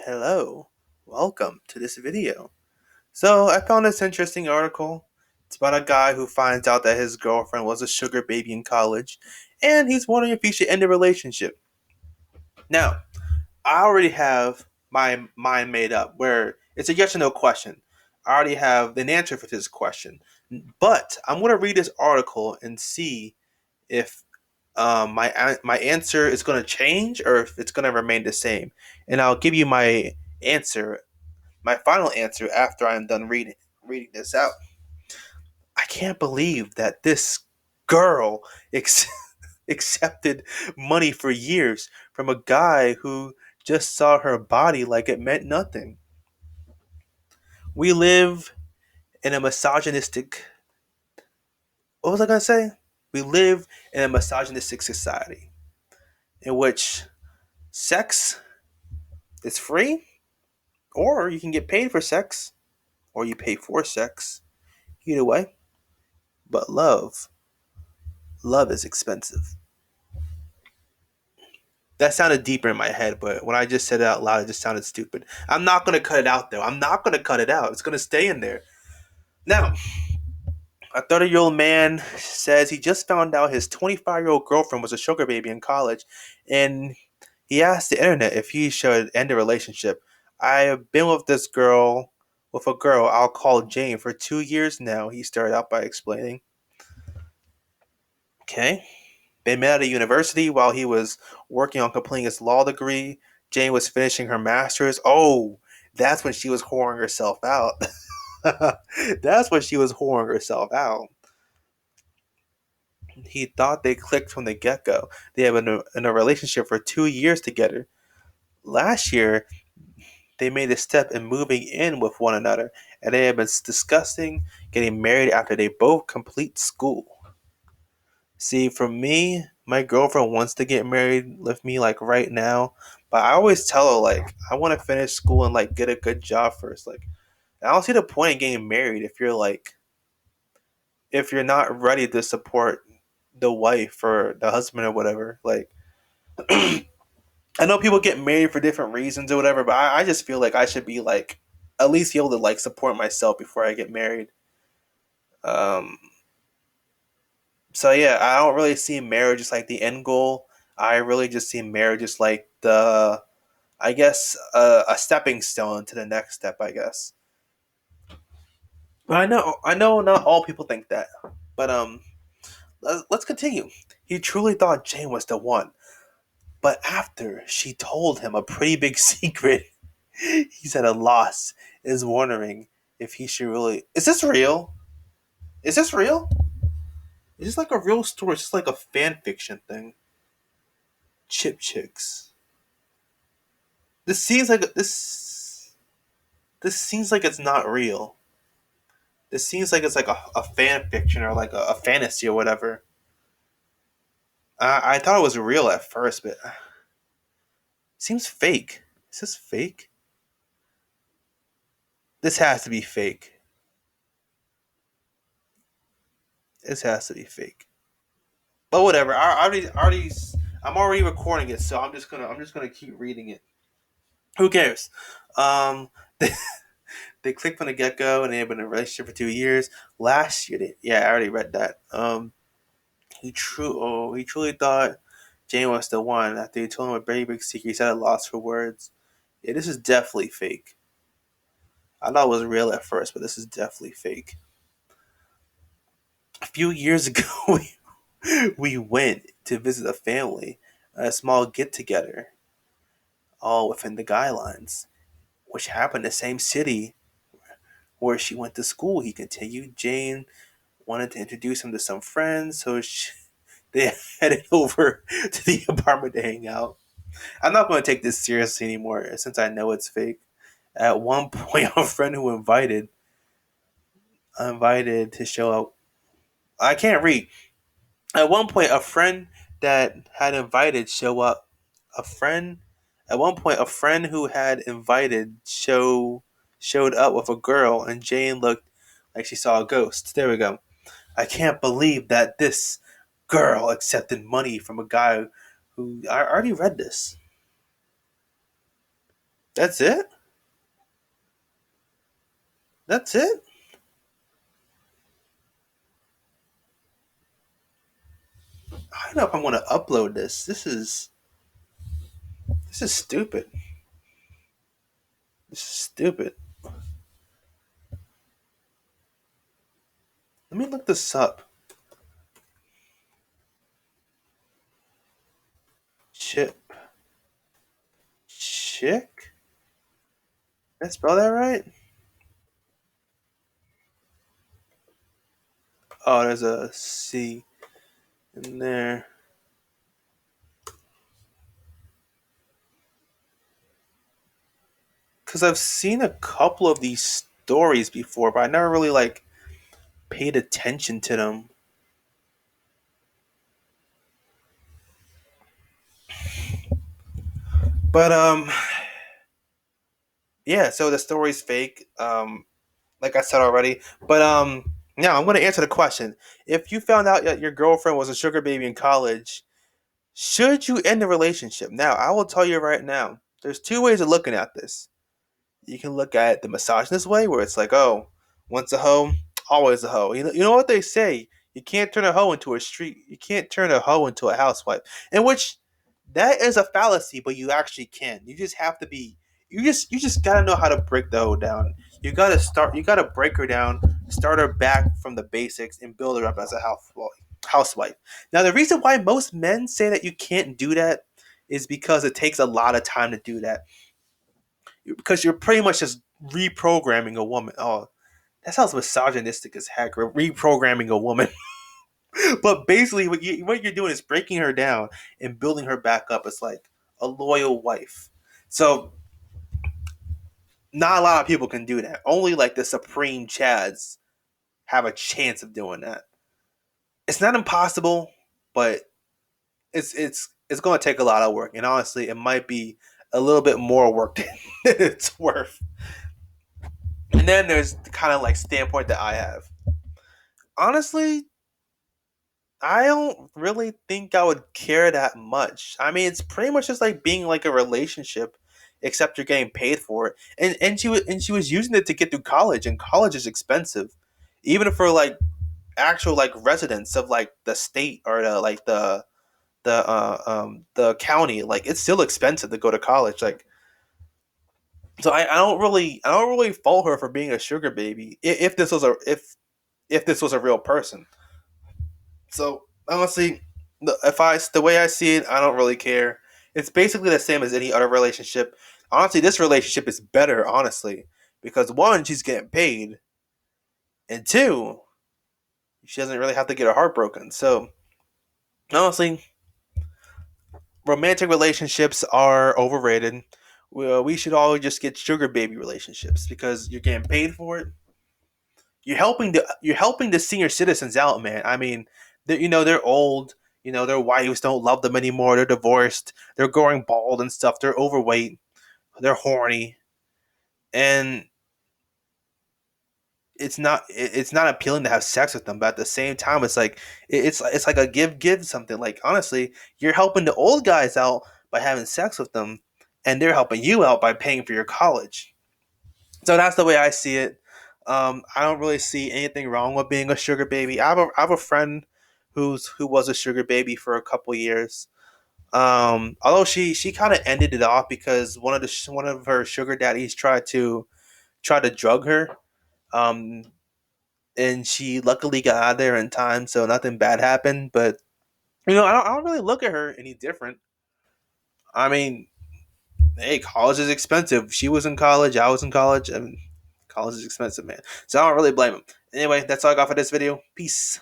Hello, welcome to this video. So, I found this interesting article. It's about a guy who finds out that his girlfriend was a sugar baby in college, and he's wondering if he should end the relationship. Now, I already have my mind made up where it's a yes or no question. I already have an answer for this question, but I'm going to read this article and see if my answer is going to change or if it's going to remain the same. And I'll give you answer, my final answer after I'm done reading this out. I can't believe that this girl accepted money for years from a guy who just saw her body like it meant nothing. We live in a misogynistic. What was I gonna say? We live in a misogynistic society in which sex is free, or you can get paid for sex, or you pay for sex. Either way, but love is expensive. That sounded deeper in my head, but when I just said it out loud, it just sounded stupid. I'm not gonna cut it out though. I'm not gonna cut it out. It's gonna stay in there. Now, a 30-year-old man says he just found out his 25-year-old girlfriend was a sugar baby in college, and he asked the internet if he should end the relationship. I have been with a girl I'll call Jane for 2 years now, he started out by explaining. Okay. They met at a university while he was working on completing his law degree. Jane was finishing her master's. Oh, that's when she was whoring herself out. That's when she was whoring herself out. He thought they clicked from the get go. They have been in a relationship for 2 years together. Last year, they made a step in moving in with one another, and they have been discussing getting married after they both complete school. See, for me, my girlfriend wants to get married with me like right now, but I always tell her like I want to finish school and like get a good job first. Like I don't see the point in getting married if you're not ready to support the wife or the husband or whatever. Like I know people get married for different reasons or whatever, but I just feel like I should be like at least be able to like support myself before I get married. Um, so yeah, I don't really see marriage as like the end goal. I really just see marriage as like I guess, a stepping stone to the next step. I guess, but I know, not all people think that. But let's continue. He truly thought Jane was the one, but after she told him a pretty big secret, he's at a loss. Is wondering if he should really. Is this real? Is this real? Is this like a real story? Is this like a fan fiction thing? Chip chicks. This seems like this. This seems like it's not real. This seems like it's like a fan fiction or like a fantasy or whatever. I thought it was real at first, but it seems fake. Is this fake? This has to be fake. This has to be fake. But whatever. I'm already recording it, so I'm just gonna keep reading it. Who cares? Um, they clicked from the get go, and they've been in a relationship for 2 years. Last year, yeah, I already read that. He truly thought Jane was the one. After he told him a very big secret, he said, "I lost for words." Yeah, this is definitely fake. I thought it was real at first, but this is definitely fake. A few years ago, we went to visit a family, a small get together, all within the guidelines, which happened in the same city where she went to school. He continued. Jane wanted to introduce him to some friends, so they headed over to the apartment to hang out. I'm not going to take this seriously anymore since I know it's fake. At one point, a friend who invited to show up. I can't read. At one point, a friend that had invited show up. A friend. At one point, a friend who had invited showed up with a girl, and Jane looked like she saw a ghost. There we go. I can't believe that this girl accepted money from a guy who I already read this. That's it? That's it? I don't know if I want to upload this. This is stupid. This is stupid. Let me look this up. Chip. Chick? Did I spell that right? Oh, there's a C in there. Because I've seen a couple of these stories before, but I never really like paid attention to them. But yeah. So the story's fake. Like I said already. But now I'm gonna answer the question. If you found out that your girlfriend was a sugar baby in college, should you end the relationship? Now I will tell you right now. There's two ways of looking at this. You can look at it the misogynist way, where it's like, oh, once a hoe, always a hoe. You know what they say? You can't turn a hoe into a street. You can't turn a hoe into a housewife. In which that is a fallacy, but you actually can. You just have to be. You just gotta know how to break the hoe down. You gotta start. You gotta break her down, start her back from the basics, and build her up as a housewife. Now, the reason why most men say that you can't do that is because it takes a lot of time to do that because you're pretty much just reprogramming a woman. Oh, that sounds misogynistic as heck. Reprogramming a woman, but basically, what you're doing is breaking her down and building her back up as like a loyal wife. So, not a lot of people can do that. Only like the supreme Chads have a chance of doing that. It's not impossible, but it's going to take a lot of work, and honestly, it might be a little bit more work than it's worth. And then there's the kind of like standpoint that I have. Honestly, I don't really think I would care that much. I mean, it's pretty much just like being like a relationship, except you're getting paid for it. And she was using it to get through college, and college is expensive, even for like actual like residents of like the state or the county. Like it's still expensive to go to college. Like so, I don't really fault her for being a sugar baby. If this was a real person. So honestly, the way I see it, I don't really care. It's basically the same as any other relationship. Honestly, this relationship is better, honestly, because one, she's getting paid, and two, she doesn't really have to get her heart broken. So honestly, romantic relationships are overrated. We should all just get sugar baby relationships because you're getting paid for it. You're helping the senior citizens out, man. I mean, they're old. Their wives don't love them anymore. They're divorced. They're growing bald and stuff. They're overweight. They're horny, and it's not appealing to have sex with them. But at the same time, it's like it's like a give something. Like honestly, you're helping the old guys out by having sex with them, and they're helping you out by paying for your college. So that's the way I see it. I don't really see anything wrong with being a sugar baby. I have a friend who was a sugar baby for a couple years. Although she kind of ended it off because one of her sugar daddies tried to drug her. Um, and she luckily got out of there in time, so nothing bad happened. But I don't really look at her any different. I mean, hey, college is expensive. She was in college. I was in college. I mean, college is expensive, man. So I don't really blame him. Anyway, that's all I got for this video. Peace.